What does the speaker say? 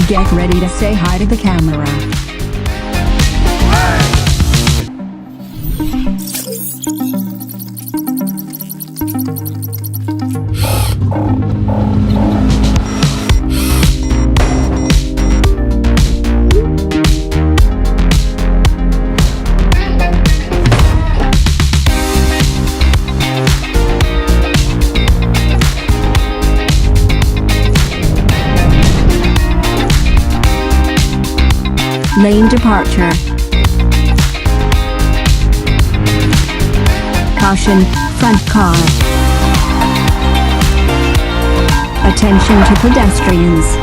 Get ready to say hi to the camera. Lane departure. Caution, front car. Attention to pedestrians.